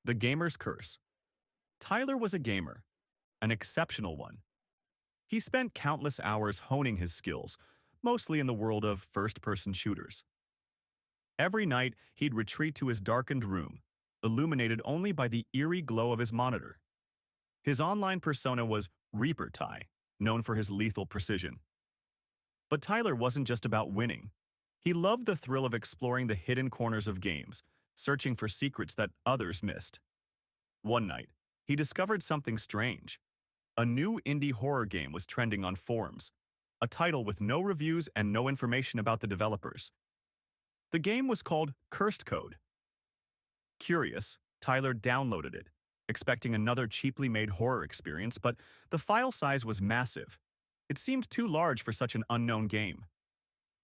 The Gamer's Curse. Tyler was a gamer, an exceptional one. He spent countless hours honing his skills, mostly in the world of first-person shooters. Every night, he'd retreat to his darkened room, illuminated only by the eerie glow of his monitor. His online persona was Reaper Ty, known for his lethal precision. But Tyler wasn't just about winning. He loved the thrill of exploring the hidden corners of games, searching for secrets that others missed. One night, he discovered something strange. A new indie horror game was trending on forums, a title with no reviews and no information about the developers. The game was called Cursed Code. Curious, Tyler downloaded it, expecting another cheaply made horror experience, but the file size was massive. It seemed too large for such an unknown game.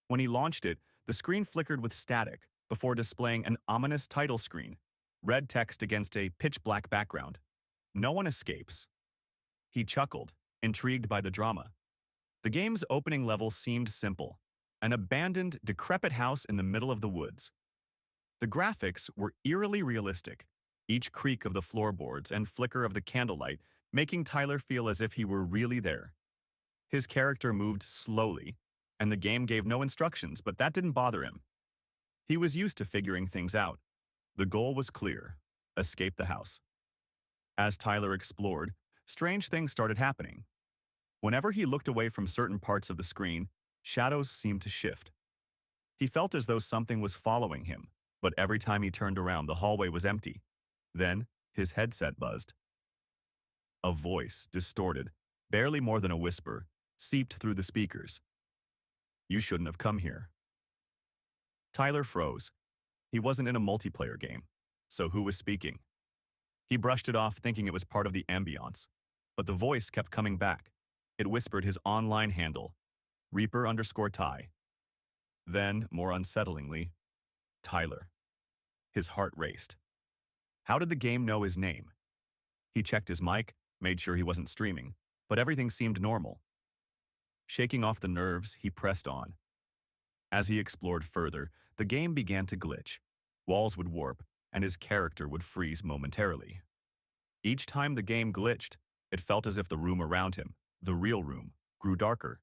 When he launched it, the screen flickered with static before displaying an ominous title screen, red text against a pitch-black background. No one escapes. He chuckled, intrigued by the drama. The game's opening level seemed simple, an abandoned, decrepit house in the middle of the woods. The graphics were eerily realistic, each creak of the floorboards and flicker of the candlelight making Tyler feel as if he were really there. His character moved slowly, and the game gave no instructions, but that didn't bother him. He was used to figuring things out. The goal was clear: escape the house. As Tyler explored, strange things started happening. Whenever he looked away from certain parts of the screen, shadows seemed to shift. He felt as though something was following him, but every time he turned around, the hallway was empty. Then, his headset buzzed. A voice, distorted, barely more than a whisper, seeped through the speakers. "You shouldn't have come here." Tyler froze. He wasn't in a multiplayer game, so who was speaking? He brushed it off, thinking it was part of the ambiance, but the voice kept coming back. It whispered his online handle, Reaper_Ty. Then, more unsettlingly, Tyler. His heart raced. How did the game know his name? He checked his mic, made sure he wasn't streaming, but everything seemed normal. Shaking off the nerves, he pressed on. As he explored further, the game began to glitch. Walls would warp, and his character would freeze momentarily. Each time the game glitched, it felt as if the room around him, the real room, grew darker.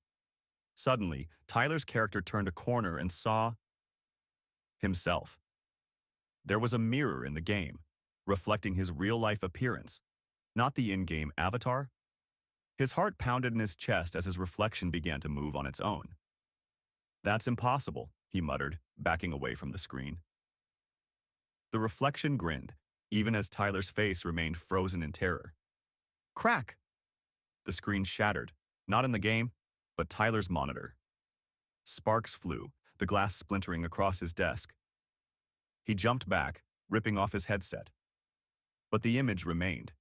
Suddenly, Tyler's character turned a corner and saw himself. There was a mirror in the game, reflecting his real-life appearance, not the in-game avatar. His heart pounded in his chest as his reflection began to move on its own. "That's impossible," he muttered, backing away from the screen. The reflection grinned, even as Tyler's face remained frozen in terror. Crack! The screen shattered, not in the game, but Tyler's monitor. Sparks flew, the glass splintering across his desk. He jumped back, ripping off his headset. But the image remained.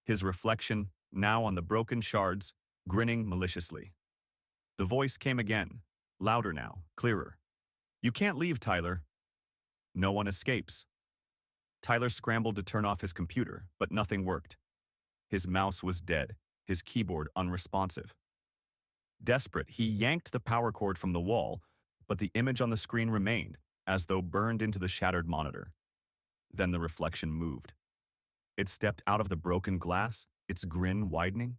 His reflection, now on the broken shards, grinning maliciously. The voice came again, louder now, clearer. "You can't leave, Tyler." "No one escapes." Tyler scrambled to turn off his computer, but nothing worked. His mouse was dead, his keyboard unresponsive. Desperate, he yanked the power cord from the wall, but the image on the screen remained, as though burned into the shattered monitor. Then the reflection moved. It stepped out of the broken glass, its grin widening.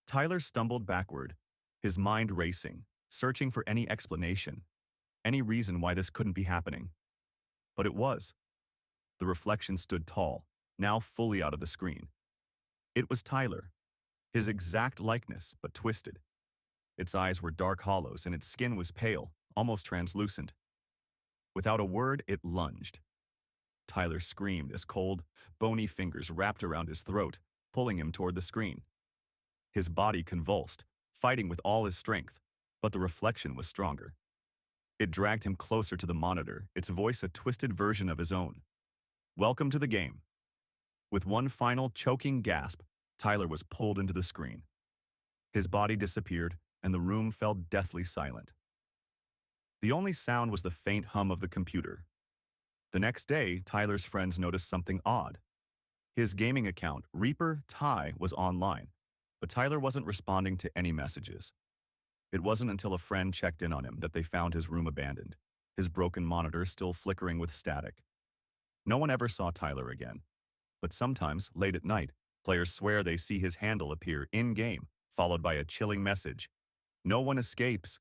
Tyler stumbled backward, his mind racing, searching for any explanation, any reason why this couldn't be happening. But it was. The reflection stood tall, now fully out of the screen. It was Tyler, his exact likeness, but twisted. Its eyes were dark hollows and its skin was pale, almost translucent. Without a word, it lunged. Tyler screamed as cold, bony fingers wrapped around his throat, pulling him toward the screen. His body convulsed, fighting with all his strength, but the reflection was stronger. It dragged him closer to the monitor, its voice a twisted version of his own. "Welcome to the game." With one final choking gasp, Tyler was pulled into the screen. His body disappeared, and the room fell deathly silent. The only sound was the faint hum of the computer. The next day, Tyler's friends noticed something odd. His gaming account, Reaper Ty, was online, but Tyler wasn't responding to any messages. It wasn't until a friend checked in on him that they found his room abandoned, his broken monitor still flickering with static. No one ever saw Tyler again, But sometimes, late at night, players swear they see his handle appear in-game, followed by a chilling message. No one escapes.